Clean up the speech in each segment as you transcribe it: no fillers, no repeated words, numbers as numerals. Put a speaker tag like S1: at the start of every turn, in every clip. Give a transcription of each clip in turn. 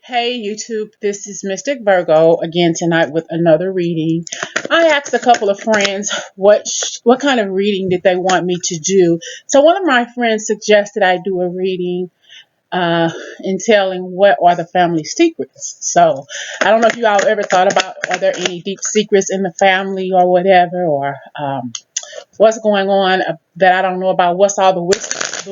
S1: Hey YouTube, this is Mystic Virgo again tonight with another reading. I asked a couple of friends what kind of reading did they want me to do. So one of my friends suggested I do a reading entailing what are the family secrets. So I don't know if you all ever thought about, are there any deep secrets in the family or whatever, or what's going on that I don't know about, what's all the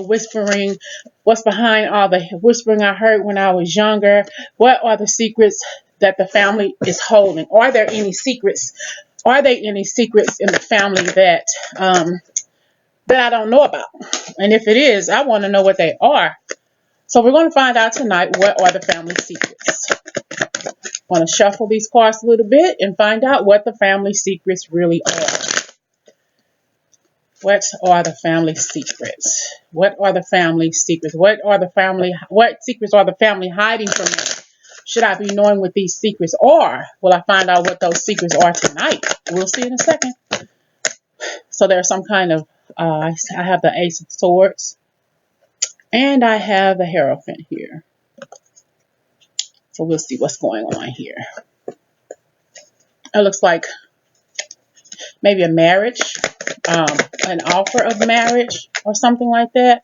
S1: whispering, what's behind all the whispering I heard when I was younger, what are the secrets that the family is holding? Are there any secrets? Are there any secrets in the family that I don't know about? And if it is, I want to know what they are. So we're going to find out tonight, what are the family secrets. I want to shuffle these cards a little bit and find out what the family secrets really are. What are the family secrets? What are the family secrets? What secrets are the family hiding from me? Should I be knowing what these secrets are? Will I find out what those secrets are tonight? We'll see in a second. So there's some kind of, I have the Ace of Swords. And I have the Hierophant here. So we'll see what's going on here. It looks like maybe a marriage, an offer of marriage or something like that.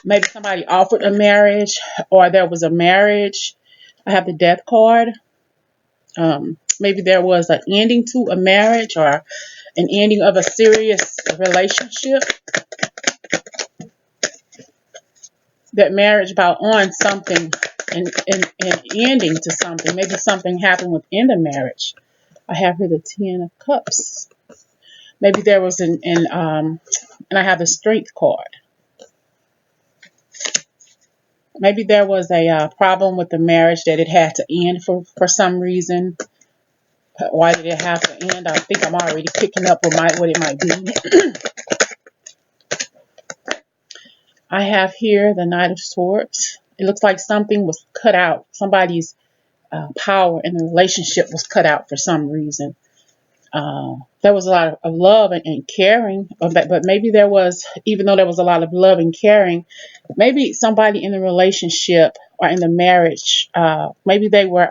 S1: Maybe somebody offered a marriage, or there was a marriage. I have the Death card. Maybe there was an ending to a marriage or an ending of a serious relationship. That marriage about on something and ending to something. Maybe something happened within the marriage. I have here the Ten of Cups. Maybe there was and I have the Strength card. Maybe there was a problem with the marriage that it had to end for some reason. Why did it have to end? I think I'm already picking up what it might be. I have here the Knight of Swords. It looks like something was cut out. Somebody's power in the relationship was cut out for some reason. There was a lot of love and caring, but maybe there was, even though there was a lot of love and caring, maybe somebody in the relationship or in the marriage, maybe they were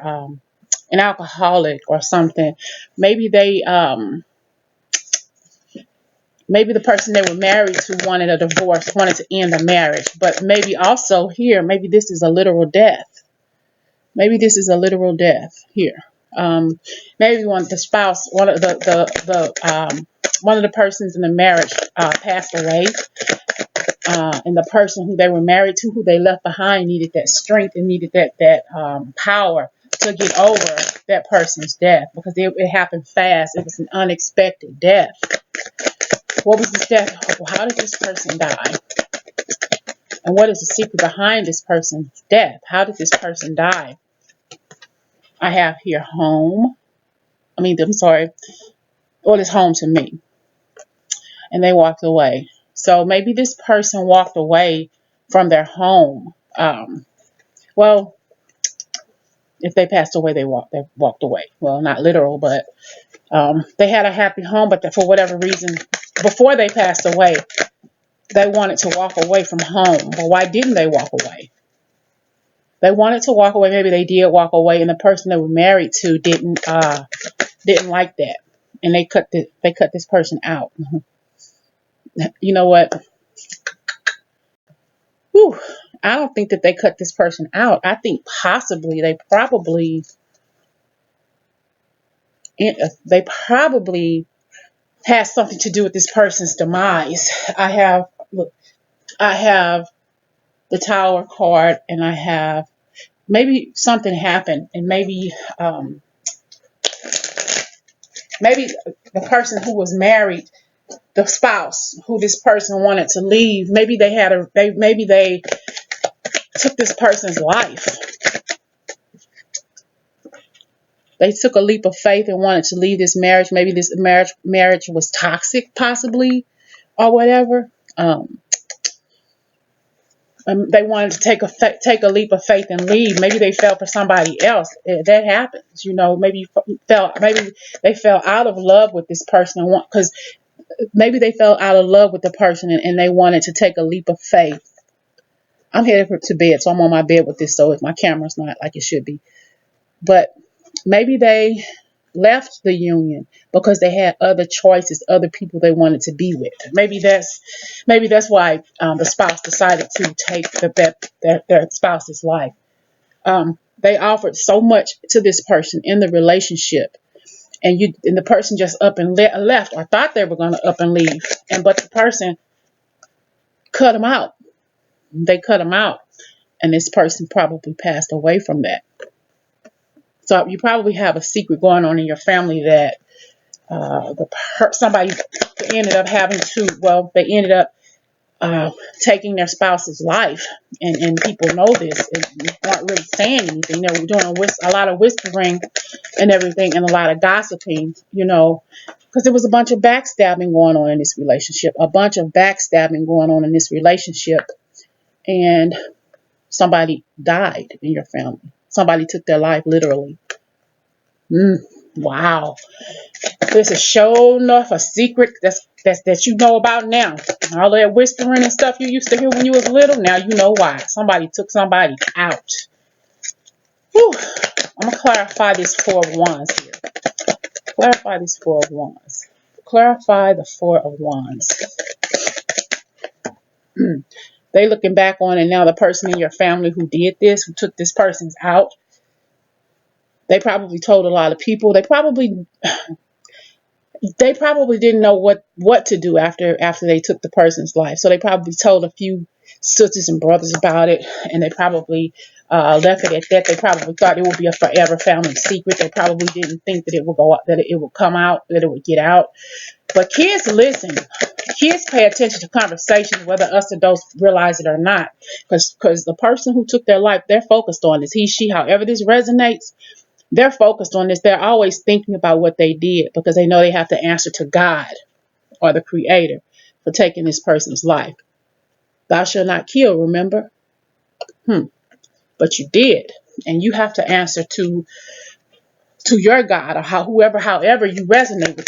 S1: an alcoholic or something. Maybe maybe the person they were married to wanted a divorce, wanted to end the marriage. But maybe also here, maybe this is a literal death. Maybe this is a literal death here. Maybe one of the spouse, one of the persons in the marriage passed away, and the person who they were married to, who they left behind, needed that strength and needed that power to get over that person's death, because it happened fast. It was an unexpected death. What was this death? How did this person die? And what is the secret behind this person's death? How did this person die? I have here home. I'm sorry. Well, it's home to me. And they walked away. So maybe this person walked away from their home. Well, if they passed away, they walked away. Well, not literal, but they had a happy home, but for whatever reason, before they passed away, they wanted to walk away from home. But why didn't they walk away? They wanted to walk away. Maybe they did walk away, and the person they were married to didn't like that, and they cut this person out. You know what? Whew. I don't think that they cut this person out. I think possibly they probably has something to do with this person's demise. I have the Tower card, and I have maybe something happened, and maybe the person who was married, the spouse who this person wanted to leave, maybe they took this person's life. They took a leap of faith and wanted to leave this marriage. Maybe this marriage was toxic, possibly, or whatever. They wanted to take a leap of faith and leave. Maybe they fell for somebody else. That happens, Maybe they fell out of love with this person, because Maybe they fell out of love with the person, and they wanted to take a leap of faith. I'm headed to bed, so I'm on my bed with this, so if my camera's not like it should be. But maybe they left the union because they had other choices, other people they wanted to be with. Maybe that's why the spouse decided to take their spouse's life. They offered so much to this person in the relationship, and the person just up and left, or thought they were going to up and leave, but the person cut them out. They cut them out, and this person probably passed away from that. So you probably have a secret going on in your family that somebody ended up they ended up taking their spouse's life, and people know this and aren't really saying anything. They were doing a lot of whispering and everything, and a lot of gossiping, because there was a bunch of backstabbing going on in this relationship, and somebody died in your family. Somebody took their life, literally. Wow. This is sure enough a secret that you know about now. All that whispering and stuff you used to hear when you was little, now you know why. Somebody took somebody out. Whew. I'm going to clarify this Four of Wands here. Clarify this Four of Wands. Clarify the Four of Wands. They looking back on it now, the person in your family who did this, who took this person's out, they probably told a lot of people. They probably didn't know what to do after they took the person's life. So they probably told a few sisters and brothers about it, and they probably left it at that. They probably thought it would be a forever family secret. They probably didn't think that it would go out, that it would come out, that it would get out. But kids listen. Kids pay attention to conversations, whether us adults realize it or not. Because the person who took their life, they're focused on this. He, she, however this resonates, they're focused on this. They're always thinking about what they did because they know they have to answer to God or the Creator for taking this person's life. Thou shalt not kill, remember? But you did. And you have to answer to your God, or however you resonate with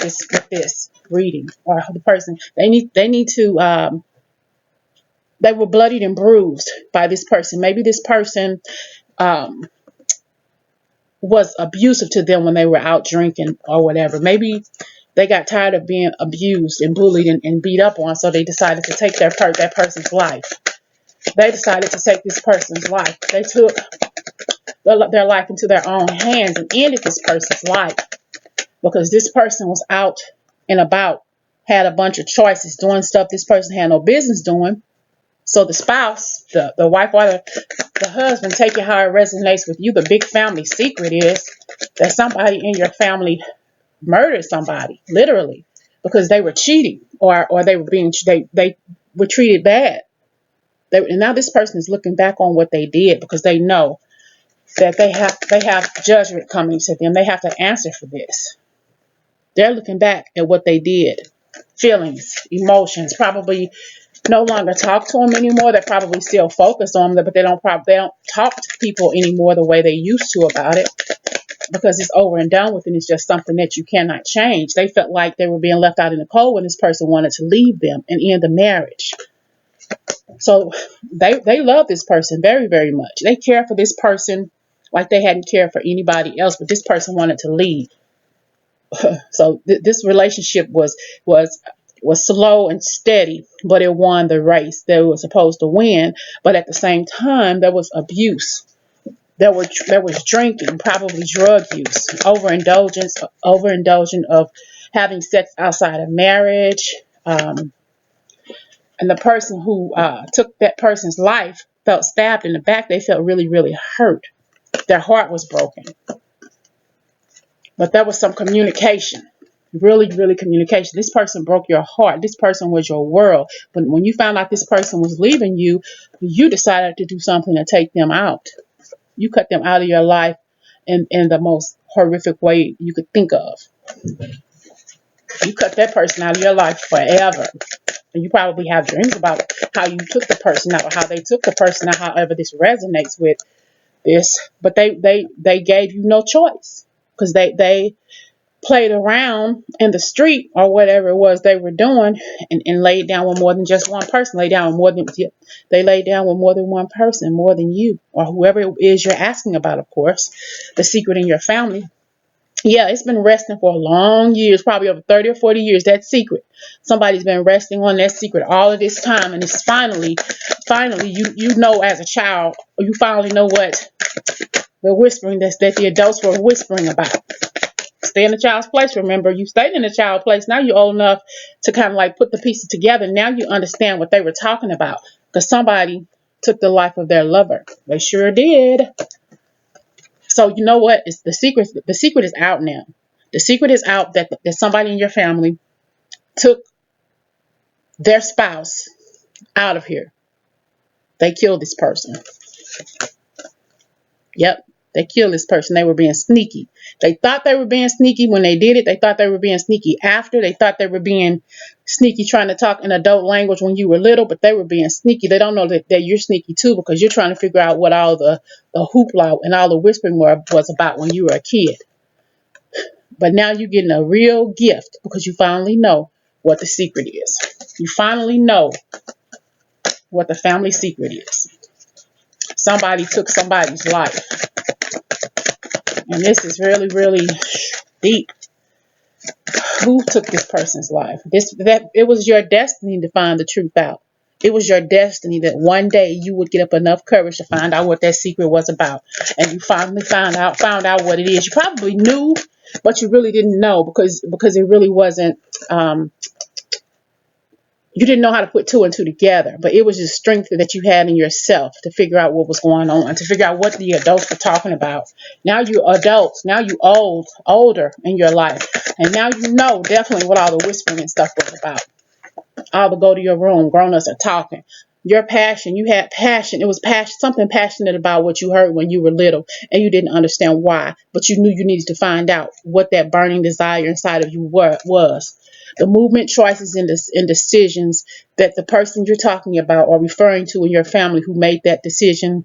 S1: this reading, or the person. They need to they were bloodied and bruised by this person. Maybe this person was abusive to them when they were out drinking or whatever. Maybe they got tired of being abused and bullied and beat up on, so they decided to take that person's life. They decided to take this person's life. They took their life into their own hands and ended this person's life because this person was out and about, had a bunch of choices, doing stuff this person had no business doing. So the spouse, the wife or the husband, take it how it resonates with you. The big family secret is that somebody in your family murdered somebody, literally, because they were cheating or they were treated bad. And now this person is looking back on what they did because they know that they have judgment coming to them. They have to answer for this. They're looking back at what they did. Feelings, emotions, probably no longer talk to them anymore. They're probably still focused on them, but they don't talk to people anymore the way they used to about it because it's over and done with, and it's just something that you cannot change. They felt like they were being left out in the cold when this person wanted to leave them and end the marriage. So they love this person very, very much. They care for this person like they hadn't cared for anybody else, but this person wanted to leave. So this relationship was slow and steady, but it won the race that it was supposed to win. But at the same time, there was abuse. There was drinking, probably drug use, overindulgence of having sex outside of marriage. And the person who took that person's life felt stabbed in the back. They felt really, really hurt. Their heart was broken. But there was some communication. Really, really communication. This person broke your heart. This person was your world. But when you found out this person was leaving you, you decided to do something to take them out. You cut them out of your life in the most horrific way you could think of. You cut that person out of your life forever. And you probably have dreams about how you took the person out or how they took the person out, however this resonates with this. But they gave you no choice because they played around in the street or whatever it was they were doing, and laid down with more than just one person. They laid down with more than one person, more than you or whoever it is you're asking about, of course, the secret in your family. Yeah, it's been resting for long years, probably over 30 or 40 years. That secret. Somebody's been resting on that secret all of this time, and it's finally, you know as a child, you finally know what the whispering that the adults were whispering about. Stay in the child's place. Remember, you stayed in the child's place. Now you're old enough to kind of like put the pieces together. Now you understand what they were talking about, because somebody took the life of their lover. They sure did. So you know what? It's the secret. The secret is out now. The secret is out that somebody in your family took their spouse out of here. They killed this person. Yep. They killed this person. They were being sneaky. They thought they were being sneaky when they did it. They thought they were being sneaky after. They thought they were being sneaky trying to talk in adult language when you were little, but they were being sneaky. They don't know that you're sneaky too, because you're trying to figure out what all the hoopla and all the whispering was about when you were a kid. But now you're getting a real gift, because you finally know what the secret is. You finally know what the family secret is. Somebody took somebody's life. And this is really, really deep. Who took this person's life? It was your destiny to find the truth out. It was your destiny that one day you would get up enough courage to find out what that secret was about. And you finally found out what it is. You probably knew, but you really didn't know, because it really wasn't you didn't know how to put two and two together, but it was just strength that you had in yourself to figure out what was going on, to figure out what the adults were talking about. Now you're adults. Now you older in your life. And now you know definitely what all the whispering and stuff was about. All the go to your room, grown-ups are talking. Your passion, you had passion. It was something passionate about what you heard when you were little, and you didn't understand why, but you knew you needed to find out what that burning desire inside of you was. The movement, choices, and decisions that the person you're talking about or referring to in your family who made that decision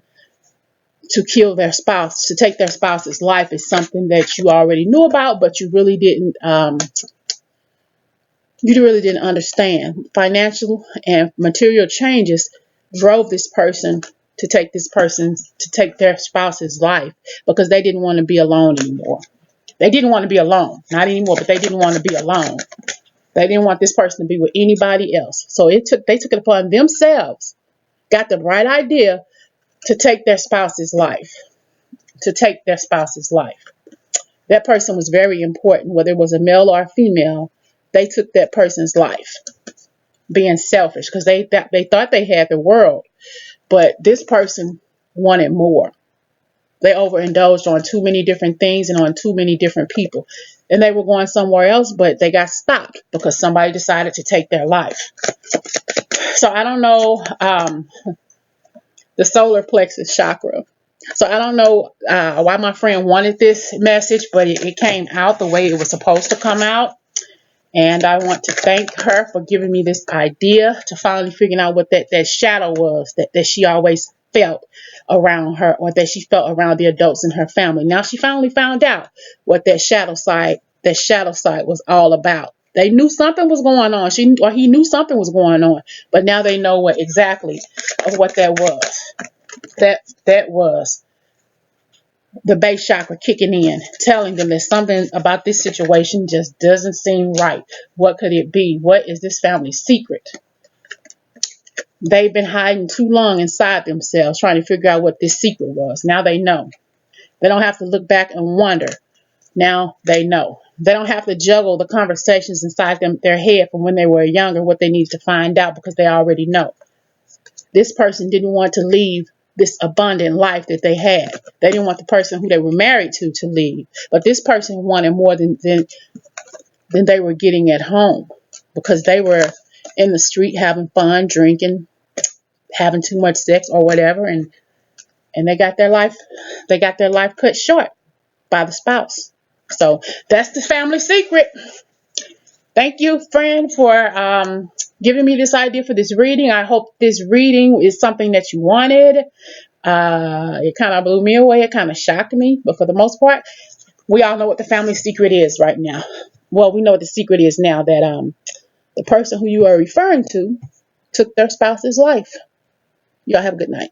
S1: to kill their spouse, to take their spouse's life, is something that you already knew about, but you really didn't understand. Financial and material changes drove this person to take their spouse's life, because they didn't want to be alone anymore. They didn't want to be alone. Not anymore, but they didn't want to be alone. They didn't want this person to be with anybody else. So they took it upon themselves, got the right idea to take their spouse's life. To take their spouse's life. That person was very important, whether it was a male or a female. They took that person's life, being selfish, because they thought they had the world, but this person wanted more. They overindulged on too many different things and on too many different people, and they were going somewhere else, but they got stopped because somebody decided to take their life. So I don't know, the solar plexus chakra. So I don't know why my friend wanted this message, but it came out the way it was supposed to come out. And I want to thank her for giving me this idea to finally figuring out what that shadow was that she always felt around her, or that she felt around the adults in her family. Now she finally found out what that shadow side was all about. They knew something was going on. He knew something was going on, but now they know what exactly of what that was. That was the base chakra kicking in, telling them that something about this situation just doesn't seem right. What could it be? What is this family's secret? They've been hiding too long inside themselves, trying to figure out what this secret was. Now they know. They don't have to look back and wonder. Now they know. They don't have to juggle the conversations inside their head from when they were younger, what they need to find out, because they already know. This person didn't want to leave this abundant life that they had. They didn't want the person who they were married to leave. But this person wanted more than they were getting at home, because they were in the street having fun, drinking, having too much sex or whatever, and they got their life cut short by the spouse. So that's the family secret. Thank you, friend, for giving me this idea for this reading. I hope this reading is something that you wanted. It kind of blew me away. It kind of shocked me, but for the most part, We all know what the family secret is right now. Well, we know what the secret is now, that the person who you are referring to took their spouse's life. Y'all have a good night.